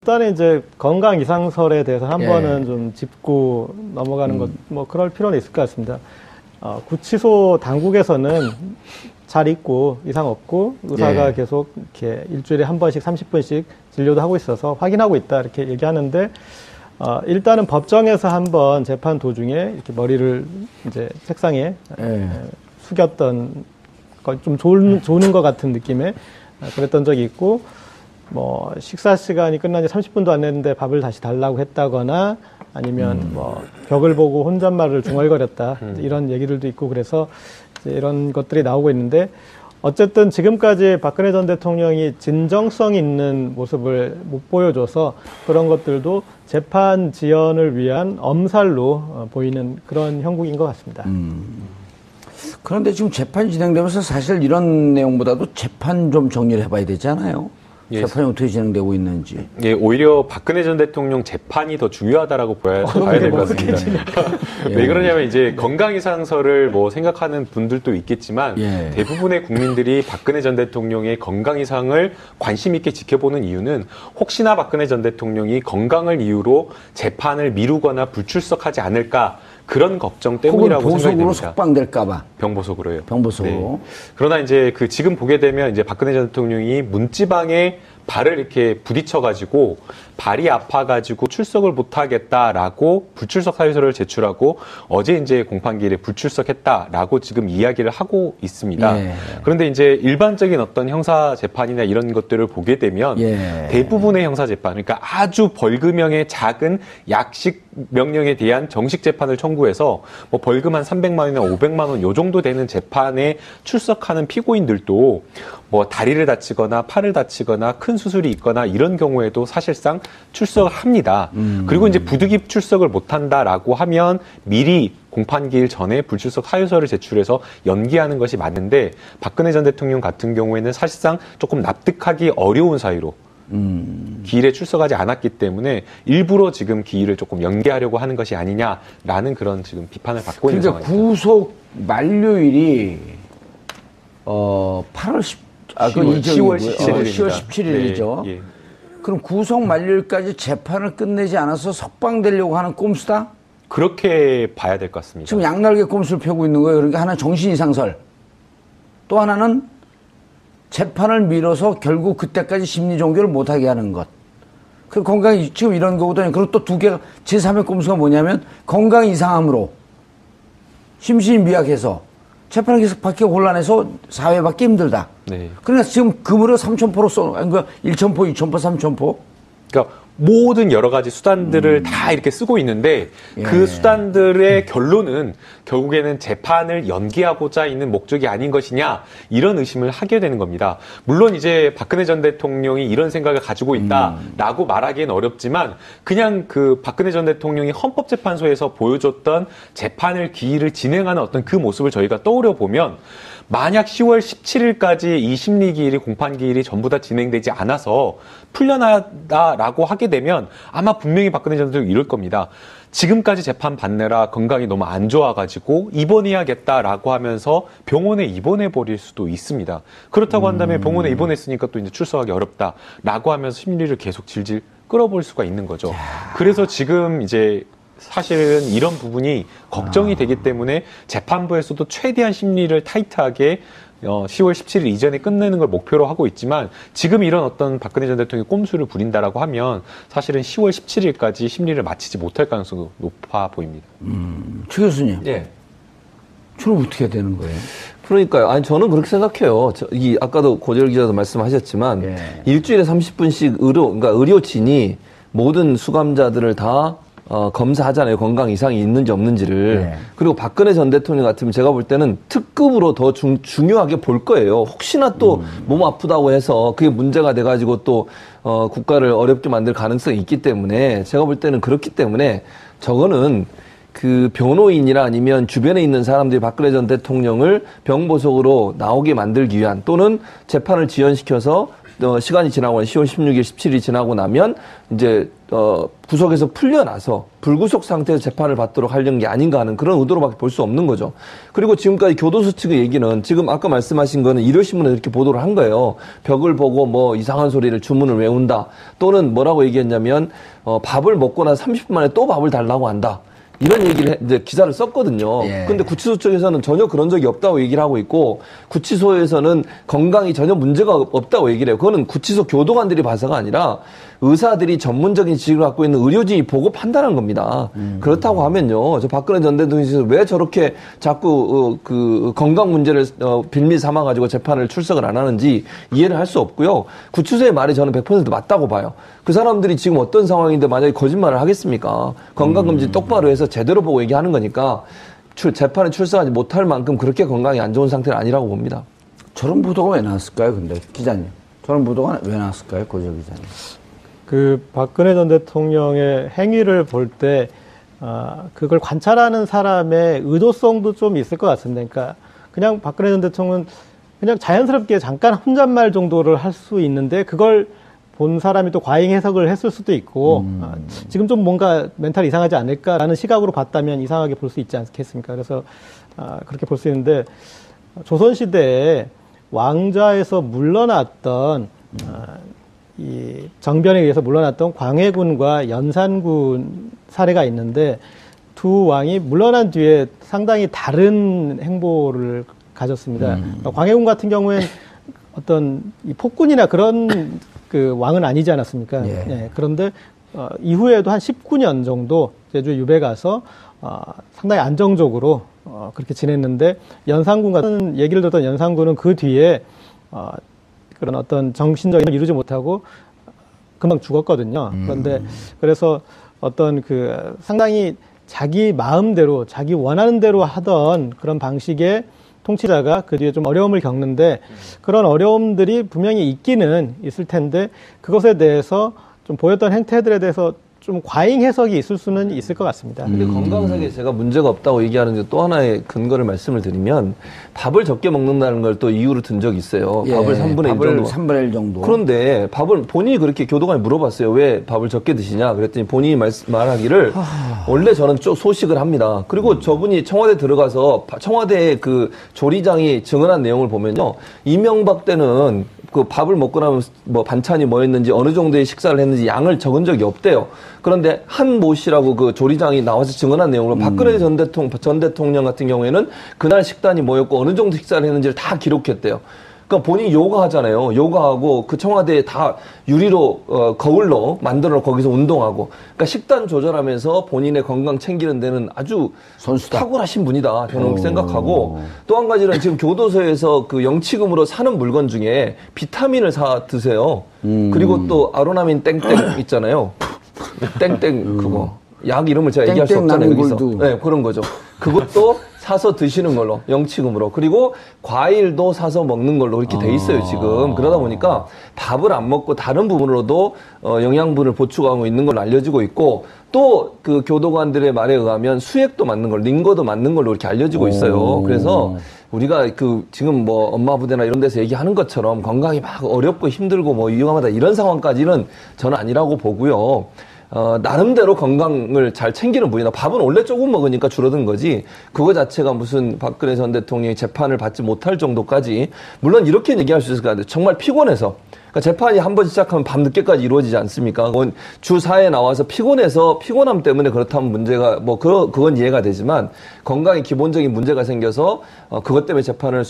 일단은 이제 건강 이상설에 대해서 한 번은 좀 짚고 넘어가는 것, 뭐 그럴 필요는 있을 것 같습니다. 구치소 당국에서는 잘 있고 이상 없고 의사가 계속 이렇게 일주일에 한 번씩 30분씩 진료도 하고 있어서 확인하고 있다 이렇게 얘기하는데 일단은 법정에서 한번 재판 도중에 이렇게 머리를 이제 책상에 숙였던 좀 조는 것 같은 느낌의 그랬던 적이 있고 뭐 식사 시간이 끝난 지 30분도 안 됐는데 밥을 다시 달라고 했다거나 아니면 뭐 벽을 보고 혼잣말을 중얼거렸다 이런 얘기들도 있고 그래서 이제 이런 것들이 나오고 있는데 어쨌든 지금까지 박근혜 전 대통령이 진정성 있는 모습을 못 보여줘서 그런 것들도 재판 지연을 위한 엄살로 보이는 그런 형국인 것 같습니다. 그런데 지금 재판이 진행되면서 사실 이런 내용보다도 재판 좀 정리를 해봐야 되지 않아요? 재판이 어떻게 진행되고 있는지. 예, 오히려 박근혜 전 대통령 재판이 더 중요하다고 봐야 될 것 같습니다. 왜 그러냐면 이제 건강 이상설을 뭐 생각하는 분들도 있겠지만 대부분의 국민들이 박근혜 전 대통령의 건강 이상을 관심 있게 지켜보는 이유는 혹시나 박근혜 전 대통령이 건강을 이유로 재판을 미루거나 불출석하지 않을까 그런 걱정 때문이라고 생각이 됩니다. 보석으로 석방될까봐. 병보석으로요. 병보석으로. 네. 그러나 이제 지금 보게 되면 이제 박근혜 전 대통령이 문지방에 발을 이렇게 부딪혀가지고 발이 아파가지고 출석을 못하겠다라고 불출석 사유서를 제출하고 어제 이제 공판기일에 불출석했다라고 지금 이야기를 하고 있습니다. 그런데 이제 일반적인 어떤 형사 재판이나 이런 것들을 보게 되면 대부분의 형사 재판, 그러니까 아주 벌금형의 작은 약식 명령에 대한 정식 재판을 청구해서 뭐 벌금 한 300만 원이나 500만 원 요 정도 되는 재판에 출석하는 피고인들도 뭐 다리를 다치거나 팔을 다치거나 큰 수술이 있거나 이런 경우에도 사실상 출석을 합니다. 그리고 이제 부득이 출석을 못한다라고 하면 미리 공판기일 전에 불출석 사유서를 제출해서 연기하는 것이 맞는데 박근혜 전 대통령 같은 경우에는 사실상 조금 납득하기 어려운 사유로 기일에 출석하지 않았기 때문에 일부러 지금 기일을 조금 연기하려고 하는 것이 아니냐라는 그런 지금 비판을 받고 있는 상황입니다. 구속 만료일이 8월 10월 17일이죠. 네, 그럼 구속 만료일까지 재판을 끝내지 않아서 석방되려고 하는 꼼수다? 그렇게 봐야 될 것 같습니다. 지금 양날개 꼼수를 펴고 있는 거예요. 그러니까 하나는 정신 이상설, 또 하나는 재판을 미뤄서 결국 그때까지 심리 종교를 못하게 하는 것. 그 건강이 지금 이런 거거든요. 그리고 또 두 개가 제3의 꼼수가 뭐냐면 건강 이상함으로 심신이 미약해서 재판을 계속 받기 곤란해서 사회 받기 힘들다. 그러니까 지금 금으로 3,000포로 그러니까 1,000포, 2,000포, 3,000포. 그러니까 모든 여러 가지 수단들을 다 이렇게 쓰고 있는데 그 수단들의 결론은 결국에는 재판을 연기하고자 있는 목적이 아닌 것이냐 이런 의심을 하게 되는 겁니다. 물론 이제 박근혜 전 대통령이 이런 생각을 가지고 있다라고 말하기는 어렵지만 그냥 그 박근혜 전 대통령이 헌법재판소에서 보여줬던 재판을 기일을 진행하는 어떤 그 모습을 저희가 떠오려 보면 만약 10월 17일까지 이 심리기일이 공판기일이 전부 다 진행되지 않아서 풀려나다라고 하게 되면 아마 분명히 박근혜 전 대통령이 이럴 겁니다. 지금까지 재판 받느라 건강이 너무 안 좋아가지고 입원해야겠다라고 하면서 병원에 입원해버릴 수도 있습니다. 그렇다고 한다면 병원에 입원했으니까 또 이제 출석하기 어렵다라고 하면서 심리를 계속 질질 끌어볼 수가 있는 거죠. 그래서 지금 이제 사실은 이런 부분이 걱정이 되기 때문에 재판부에서도 최대한 심리를 타이트하게 10월 17일 이전에 끝내는 걸 목표로 하고 있지만 지금 이런 어떤 박근혜 전 대통령이 꼼수를 부린다라고 하면 사실은 10월 17일까지 심리를 마치지 못할 가능성이 높아 보입니다. 최 교수님. 주로 어떻게 해야 되는 거예요? 그러니까요. 아니, 저는 그렇게 생각해요. 아까도 고재열 기자도 말씀하셨지만 일주일에 30분씩 그러니까 의료진이 모든 수감자들을 다 검사하잖아요. 건강 이상이 있는지 없는지를. 그리고 박근혜 전 대통령 같으면 제가 볼 때는 특급으로 더 중요하게 볼 거예요. 혹시나 또 몸 아프다고 해서 그게 문제가 돼가지고 또 국가를 어렵게 만들 가능성이 있기 때문에 제가 볼 때는 그렇기 때문에 저거는 그 변호인이나 아니면 주변에 있는 사람들이 박근혜 전 대통령을 병보석으로 나오게 만들기 위한 또는 재판을 지연시켜서 시간이 지나고 10월 16일, 17일이 지나고 나면 이제 구속에서 풀려나서 불구속 상태에서 재판을 받도록 하려는 게 아닌가 하는 그런 의도로밖에 볼 수 없는 거죠. 그리고 지금까지 교도소 측의 얘기는 지금 아까 말씀하신 거는 일요신문에 이렇게 보도를 한 거예요. 벽을 보고 뭐 이상한 소리를 주문을 외운다. 또는 뭐라고 얘기했냐면 밥을 먹고 나서 30분 만에 또 밥을 달라고 한다. 이런 얘기를 이제 기사를 썼거든요. 근데 구치소 쪽에서는 전혀 그런 적이 없다고 얘기를 하고 있고 구치소에서는 건강이 전혀 문제가 없다고 얘기를 해요. 그거는 구치소 교도관들이 봐서가 아니라 의사들이 전문적인 지식을 갖고 있는 의료진이 보고 판단한 겁니다. 그렇다고 하면요. 저 박근혜 전 대통령이 왜 저렇게 자꾸 그 건강 문제를 빌미 삼아가지고 재판을 출석을 안 하는지 이해를 할 수 없고요. 구치소의 말이 저는 100% 맞다고 봐요. 그 사람들이 지금 어떤 상황인데 만약에 거짓말을 하겠습니까? 건강검진 똑바로 해서 제대로 보고 얘기하는 거니까 재판에 출석하지 못할 만큼 그렇게 건강이 안 좋은 상태는 아니라고 봅니다. 저런 보도가 왜 나왔을까요, 근데 기자님? 저런 보도가 왜 나왔을까요, 고재 기자님? 그 박근혜 전 대통령의 행위를 볼 때 그걸 관찰하는 사람의 의도성도 좀 있을 것 같습니다. 그러니까 그냥 박근혜 전 대통령은 그냥 자연스럽게 잠깐 혼잣말 정도를 할 수 있는데 그걸 본 사람이 또 과잉 해석을 했을 수도 있고 지금 좀 뭔가 멘탈이 이상하지 않을까라는 시각으로 봤다면 이상하게 볼 수 있지 않겠습니까? 그래서 그렇게 볼 수 있는데 조선시대에 왕좌에서 물러났던 이 정변에 의해서 물러났던 광해군과 연산군 사례가 있는데 두 왕이 물러난 뒤에 상당히 다른 행보를 가졌습니다. 광해군 같은 경우엔 어떤 이 폭군이나 그런 그 왕은 아니지 않았습니까? 예, 그런데 이후에도 한 19년 정도 제주 유배 가서 상당히 안정적으로 그렇게 지냈는데 연산군 같은 얘기를 듣던 연산군은 그 뒤에 그런 어떤 정신적인 이루지 못하고 금방 죽었거든요. 그런데 그래서 어떤 그 상당히 자기 마음대로 자기 원하는 대로 하던 그런 방식의 통치자가 그 뒤에 좀 어려움을 겪는데 그런 어려움들이 분명히 있기는 있을 텐데 그것에 대해서 좀 보였던 행태들에 대해서 좀 과잉 해석이 있을 수는 있을 것 같습니다. 근데 건강상에 제가 문제가 없다고 얘기하는 또 하나의 근거를 말씀을 드리면 밥을 적게 먹는다는 걸 또 이유로 든 적이 있어요. 밥을 3분의 1 정도. 3분의 1 정도. 그런데 밥을 본인이 그렇게 교도관이 물어봤어요. 왜 밥을 적게 드시냐? 그랬더니 본인이 말하기를 원래 저는 소식을 합니다. 그리고 저분이 청와대 들어가서 청와대 그 조리장이 증언한 내용을 보면요. 이명박 때는 그 밥을 먹고 나면 뭐 반찬이 뭐였는지 어느 정도의 식사를 했는지 양을 적은 적이 없대요. 그런데 한 모 씨라고 그 조리장이 나와서 증언한 내용으로 박근혜 전 대통령 같은 경우에는 그날 식단이 뭐였고 어느 정도 식사를 했는지를 다 기록했대요. 그러니까 본인이 요가하잖아요. 요가하고 그 청와대에 다 유리로 거울로 만들어 거기서 운동하고 그러니까 식단 조절하면서 본인의 건강 챙기는 데는 아주 선수다. 탁월하신 분이다. 저는 생각하고 또 한 가지는 지금 교도소에서 그 영치금으로 사는 물건 중에 비타민을 사 드세요. 그리고 또 아로나민 땡땡 있잖아요. 땡땡 그거 약 이름을 제가 얘기할 수 없잖아요. 여기서. 네, 그런 거죠. 그것도 사서 드시는 걸로 영치금으로 그리고 과일도 사서 먹는 걸로 그렇게 돼 있어요 지금. 그러다 보니까 밥을 안 먹고 다른 부분으로도 영양분을 보충하고 있는 걸로 알려지고 있고 또 그 교도관들의 말에 의하면 수액도 맞는 걸로 링거도 맞는 걸로 이렇게 알려지고 있어요. 그래서 우리가 그 지금 뭐 엄마 부대나 이런 데서 얘기하는 것처럼 건강이 막 어렵고 힘들고 뭐 위험하다 이런 상황까지는 저는 아니라고 보고요. 나름대로 건강을 잘 챙기는 분이다. 밥은 원래 조금 먹으니까 줄어든 거지. 그거 자체가 무슨 박근혜 전 대통령이 재판을 받지 못할 정도까지. 물론 이렇게 얘기할 수 있을 것 같아요. 정말 피곤해서. 그러니까 재판이 한 번 시작하면 밤늦게까지 이루어지지 않습니까? 주 4에 나와서 피곤해서 피곤함 때문에 그렇다면 문제가 그건 이해가 되지만 건강에 기본적인 문제가 생겨서 그것 때문에 재판을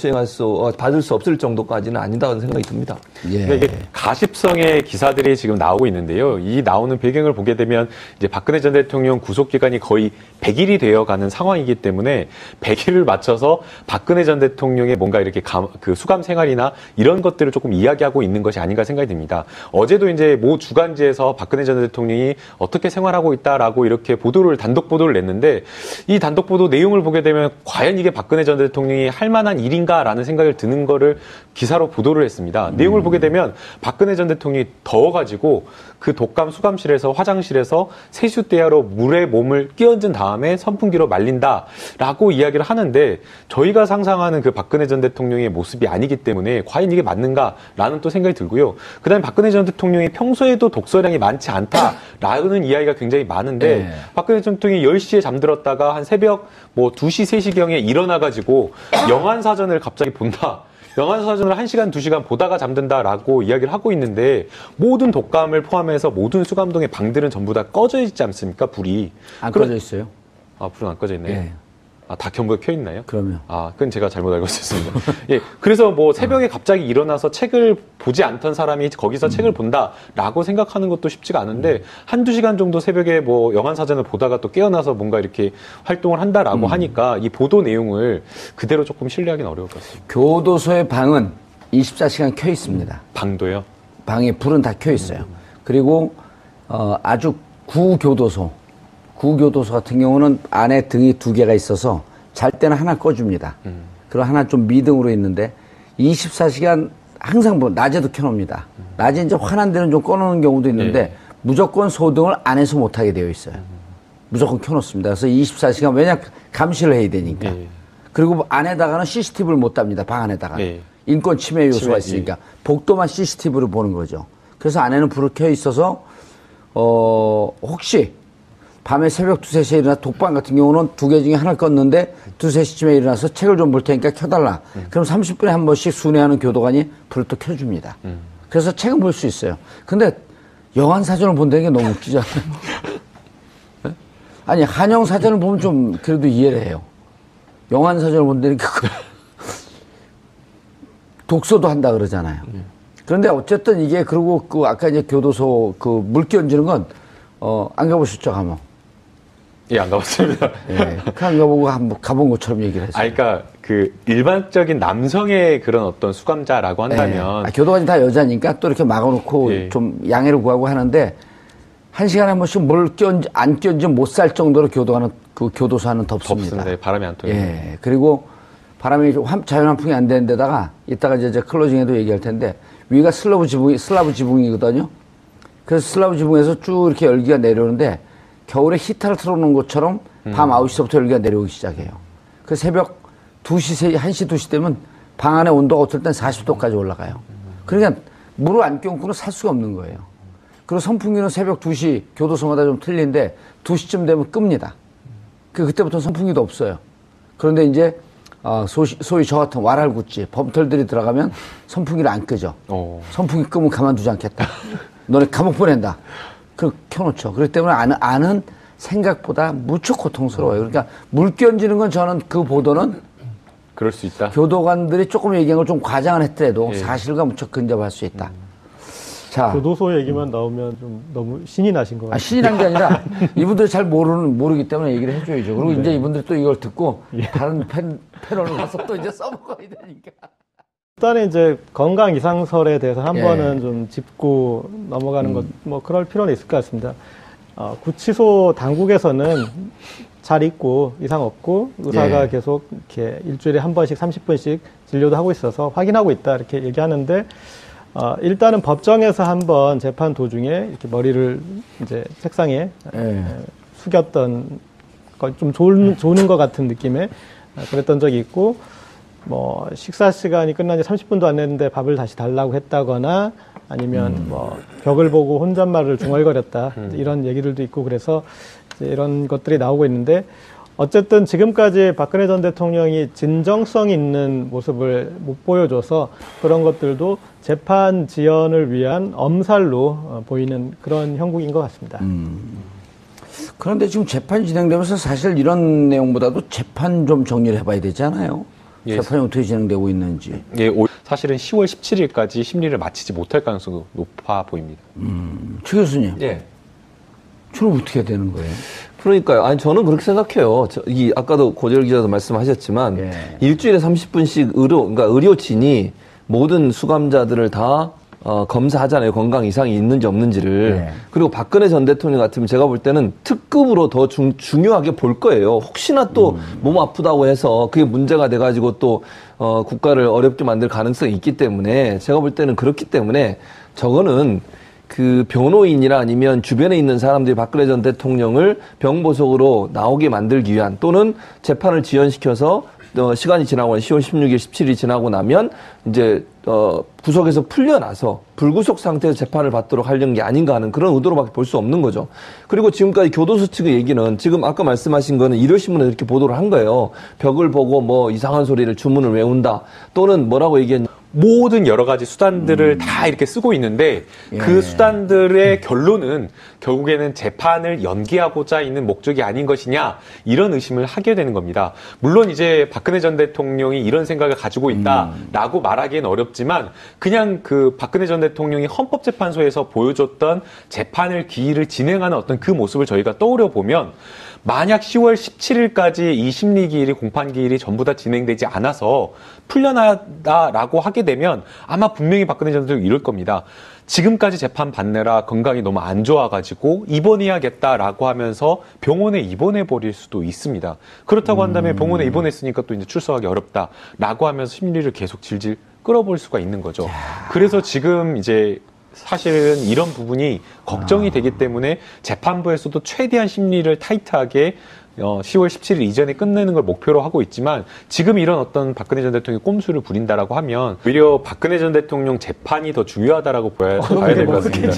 받을 수 없을 정도까지는 아니다는 생각이 듭니다. 그러니까 이게 가십성의 기사들이 지금 나오고 있는데요. 이 나오는 배경을 보게 되면 이제 박근혜 전 대통령 구속 기간이 거의 100일이 되어가는 상황이기 때문에 100일을 맞춰서 박근혜 전 대통령의 뭔가 이렇게 그 수감 생활이나 이런 것들을 조금 이야기하고 있는 것이 아닌가 생각이 듭니다. 어제도 이제 모 주간지에서 박근혜 전 대통령이 어떻게 생활하고 있다라고 이렇게 단독 보도를 냈는데 이 단독 보도 내용을 보게 되면 과연 이게 박근혜 전 대통령이 할 만한 일인가라는 생각을 드는 거를 기사로 보도를 했습니다. 내용을 보게 되면 박근혜 전 대통령이 더워가지고 그 독감 수감실에서 화장실에서 세수대야로 물에 몸을 끼얹은 다음에 선풍기로 말린다라고 이야기를 하는데 저희가 상상하는 그 박근혜 전 대통령의 모습이 아니기 때문에 과연 이게 맞는가라는 또 생각이 들고요. 이야기고요. 그다음에 박근혜 전 대통령이 평소에도 독서량이 많지 않다라는 이야기가 굉장히 많은데 네. 박근혜 전 대통령이 10시에 잠들었다가 한 새벽 뭐 2시, 3시경에 일어나가지고 영안사전을 갑자기 본다. 영안사전을 1시간, 2시간 보다가 잠든다라고 이야기를 하고 있는데 모든 독감을 포함해서 모든 수감동의 방들은 전부 다 꺼져 있지 않습니까? 불이. 안 꺼져 있어요? 아, 불은 안 꺼져 있네요. 예. 아, 다 전부 켜 있나요? 그러면. 아, 그건 제가 잘못 알고 있었습니다. 예. 그래서 뭐 새벽에 갑자기 일어나서 책을 보지 않던 사람이 거기서 책을 본다라고 생각하는 것도 쉽지가 않은데 한두 시간 정도 새벽에 뭐 영안사전을 보다가 또 깨어나서 뭔가 이렇게 활동을 한다라고 하니까 이 보도 내용을 그대로 조금 신뢰하기는 어려울 것 같습니다. 교도소의 방은 24시간 켜 있습니다. 방도요? 방에 불은 다 켜 있어요. 그리고 아주 구교도소 같은 경우는 안에 등이 2개가 있어서 잘 때는 하나 꺼줍니다. 그리고 하나 좀 미등으로 있는데 24시간 항상 낮에도 켜놓습니다. 낮에 이제 환한 데는 좀 꺼놓는 경우도 있는데 무조건 소등을 안에서 못하게 되어 있어요. 무조건 켜놓습니다. 그래서 24시간 왜냐 감시를 해야 되니까. 그리고 안에다가는 CCTV를 못 답니다. 방 안에다가. 인권 침해 요소가 있으니까. 복도만 CCTV로 보는 거죠. 그래서 안에는 불을 켜 있어서 혹시 밤에 새벽 2, 3시에 일어나 독방 같은 경우는 2개 중에 하나를 껐는데 2, 3시쯤에 일어나서 책을 좀 볼 테니까 켜달라. 그럼 30분에 한 번씩 순회하는 교도관이 불을 또 켜줍니다. 그래서 책은 볼 수 있어요. 근데 영안사전을 본다는 게 너무 웃기잖아요. 아니, 한영사전을 보면 좀 그래도 이해를 해요. 영안사전을 본다니까 독서도 한다 그러잖아요. 그런데 어쨌든 이게 그리고 아까 이제 교도소 물 끼얹는 건 안 가보셨죠, 가면? 예, 안 가봤습니다. 예, 안 가보고 한번 가본 것처럼 얘기를 했어요. 그러니까 그 일반적인 남성의 그런 어떤 수감자라고 한다면 교도관이 다 여자니까 또 이렇게 막아놓고 좀 양해를 구하고 하는데 1시간에 한 번씩 안 끼얹으면 못 살 정도로 교도소 안은 덥습니다. 덥습니다. 바람이 안 통해요. 예, 그리고 바람이 자연 환풍이 안 되는 데다가 이따가 이제 클로징에도 얘기할 텐데 위가 슬라브 지붕이거든요. 그래서 슬라브 지붕에서 쭉 이렇게 열기가 내려오는데 겨울에 히터를 틀어놓은 것처럼 밤 9시부터 열기가 내려오기 시작해요. 그래서 새벽 2시, 1시, 2시 되면 방 안에 온도가 어떨 땐 40도까지 올라가요. 그러니까 물을 안 끼얹고는 살 수가 없는 거예요. 그리고 선풍기는 새벽 2시, 교도소마다 좀 틀린데 2시쯤 되면 끕니다. 그때부터 선풍기도 없어요. 그런데 이제 소위 저 같은 와랄구찌, 범털들이 들어가면 선풍기를 안 끄죠. 선풍기 끄면 가만두지 않겠다. 너네 감옥 보낸다. 그걸 켜놓죠. 그렇기 때문에 안은 생각보다 무척 고통스러워요. 그러니까 물 끼얹는 건 저는 그 보도는 그럴 수 있다. 교도관들이 조금 얘기한 걸 좀 과장을 했더라도 사실과 무척 근접할 수 있다. 자, 교도소 얘기만 나오면 좀 너무 신이 나신 것 같아요. 신이 난 게 아니라 이분들이 잘 모르기 때문에 얘기를 해줘야죠. 그리고 이제 이분들이 또 이걸 듣고 다른 패널로 가서 또 이제 써먹어야 되니까. 일단은 이제 건강 이상설에 대해서 한 번은 좀 짚고 넘어가는 것, 뭐 그럴 필요는 있을 것 같습니다. 구치소 당국에서는 잘 있고 이상 없고 의사가 계속 이렇게 일주일에 한 번씩 30분씩 진료도 하고 있어서 확인하고 있다 이렇게 얘기하는데 일단은 법정에서 한번 재판 도중에 이렇게 머리를 이제 책상에 숙였던 좀 조는 것 같은 느낌의 그랬던 적이 있고 뭐 식사 시간이 끝난 지 30분도 안 됐는데 밥을 다시 달라고 했다거나 아니면 뭐 벽을 보고 혼잣말을 중얼거렸다 이런 얘기들도 있고 그래서 이제 이런 것들이 나오고 있는데 어쨌든 지금까지 박근혜 전 대통령이 진정성 있는 모습을 못 보여줘서 그런 것들도 재판 지연을 위한 엄살로 보이는 그런 형국인 것 같습니다. 그런데 지금 재판이 진행되면서 사실 이런 내용보다도 재판 좀 정리를 해봐야 되지 않아요? 재판이 어떻게 진행되고 있는지. 사실은 10월 17일까지 심리를 마치지 못할 가능성이 높아 보입니다. 최 교수님. 예. 주로 어떻게 되는 거예요? 그러니까요. 아니, 저는 그렇게 생각해요. 아까도 고재열 기자도 말씀하셨지만, 일주일에 30분씩 그러니까 의료진이 모든 수감자들을 다 검사하잖아요. 건강 이상이 있는지 없는지를. 그리고 박근혜 전 대통령 같으면 제가 볼 때는 특급으로 더 중요하게 볼 거예요. 혹시나 또 몸 아프다고 해서 그게 문제가 돼가지고 또 국가를 어렵게 만들 가능성이 있기 때문에 제가 볼 때는 그렇기 때문에 저거는 그 변호인이나 아니면 주변에 있는 사람들이 박근혜 전 대통령을 병보석으로 나오게 만들기 위한 또는 재판을 지연시켜서 시간이 지나고 10월 16일, 17일이 지나고 나면 이제 구속에서 풀려나서 불구속 상태에서 재판을 받도록 하려는 게 아닌가 하는 그런 의도로밖에 볼 수 없는 거죠. 그리고 지금까지 교도소 측의 얘기는 지금 아까 말씀하신 거는 일요신문에 이렇게 보도를 한 거예요. 벽을 보고 뭐 이상한 소리를 주문을 외운다 또는 뭐라고 얘기했냐. 모든 여러 가지 수단들을 다 이렇게 쓰고 있는데 그 수단들의 결론은 결국에는 재판을 연기하고자 있는 목적이 아닌 것이냐 이런 의심을 하게 되는 겁니다. 물론 이제 박근혜 전 대통령이 이런 생각을 가지고 있다라고 말하기는 어렵지만 그냥 그 박근혜 전 대통령이 헌법재판소에서 보여줬던 재판을 기일을 진행하는 어떤 그 모습을 저희가 떠오려 보면 만약 10월 17일까지 이 심리기일이 공판기일이 전부 다 진행되지 않아서 풀려나다라고 하게 되면 아마 분명히 박근혜 전 대통령이 이럴 겁니다. 지금까지 재판 받느라 건강이 너무 안 좋아가지고 입원해야겠다라고 하면서 병원에 입원해버릴 수도 있습니다. 그렇다고 한다면 병원에 입원했으니까 또 이제 출석하기 어렵다라고 하면서 심리를 계속 질질 끌어볼 수가 있는 거죠. 그래서 지금 이제 사실은 이런 부분이 걱정이 되기 때문에 재판부에서도 최대한 심리를 타이트하게 10월 17일 이전에 끝내는 걸 목표로 하고 있지만 지금 이런 어떤 박근혜 전 대통령이 꼼수를 부린다라고 하면 오히려 박근혜 전 대통령 재판이 더 중요하다라고 봐야 될 것 같습니다.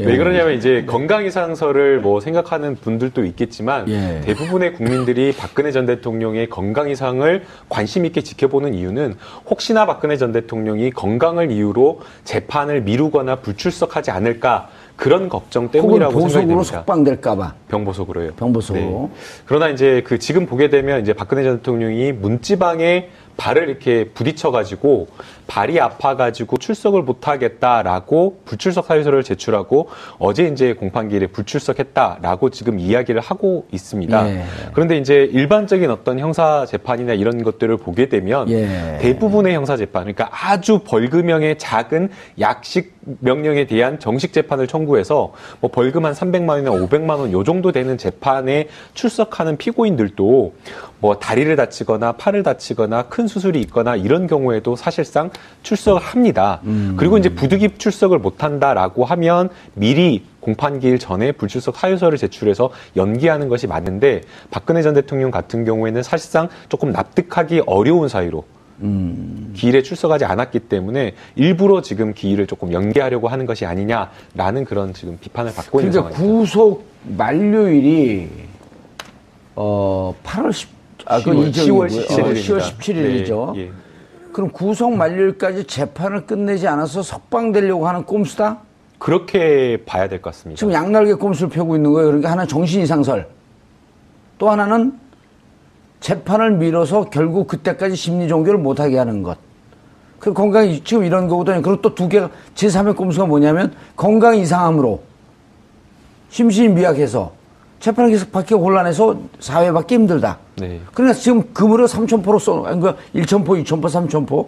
왜 그러냐면 이제 건강이상설을 뭐 생각하는 분들도 있겠지만 대부분의 국민들이 박근혜 전 대통령의 건강이상을 관심 있게 지켜보는 이유는 혹시나 박근혜 전 대통령이 건강을 이유로 재판을 미루거나 불출석하지 않을까 그런 걱정 때문이라고 생각이 됩니다. 보석으로 석방될까봐. 병보석으로요. 병보석으로. 네. 그러나 이제 그 지금 보게 되면 이제 박근혜 전 대통령이 문지방에 발을 이렇게 부딪혀가지고 발이 아파가지고 출석을 못하겠다라고 불출석 사유서를 제출하고 어제 이제 공판기일에 불출석했다라고 지금 이야기를 하고 있습니다. 그런데 이제 일반적인 어떤 형사 재판이나 이런 것들을 보게 되면 대부분의 형사 재판, 그러니까 아주 벌금형의 작은 약식 명령에 대한 정식 재판을 청구해서 뭐 벌금 한 300만 원이나 500만 원 요 정도 되는 재판에 출석하는 피고인들도 뭐 다리를 다치거나 팔을 다치거나 큰 수술이 있거나 이런 경우에도 사실상 출석을 합니다. 그리고 이제 부득이 출석을 못한다라고 하면 미리 공판기일 전에 불출석 사유서를 제출해서 연기하는 것이 맞는데 박근혜 전 대통령 같은 경우에는 사실상 조금 납득하기 어려운 사유로 기일에 출석하지 않았기 때문에 일부러 지금 기일을 조금 연기하려고 하는 것이 아니냐라는 그런 지금 비판을 받고 있는 그러니까 상황입니다. 구속 만료일이 8월 10월 17일입니다. 10월 17일이죠. 네, 예. 그럼 구속 만료일까지 재판을 끝내지 않아서 석방되려고 하는 꼼수다? 그렇게 봐야 될 것 같습니다. 지금 양날개 꼼수를 펴고 있는 거예요. 그러니까 하나는 정신이상설. 또 하나는 재판을 미뤄서 결국 그때까지 심리종교를 못하게 하는 것. 그 건강이 지금 이런 거거든요. 그리고 또 두 개가 제3의 꼼수가 뭐냐면 건강 이상함으로 심신이 미약해서 재판을 계속 받기 곤란해서 사회 받기 힘들다. 네. 그러니까 지금 금으로 3,000포로 쏘는, 그러니까 1,000포, 2,000포, 3,000포.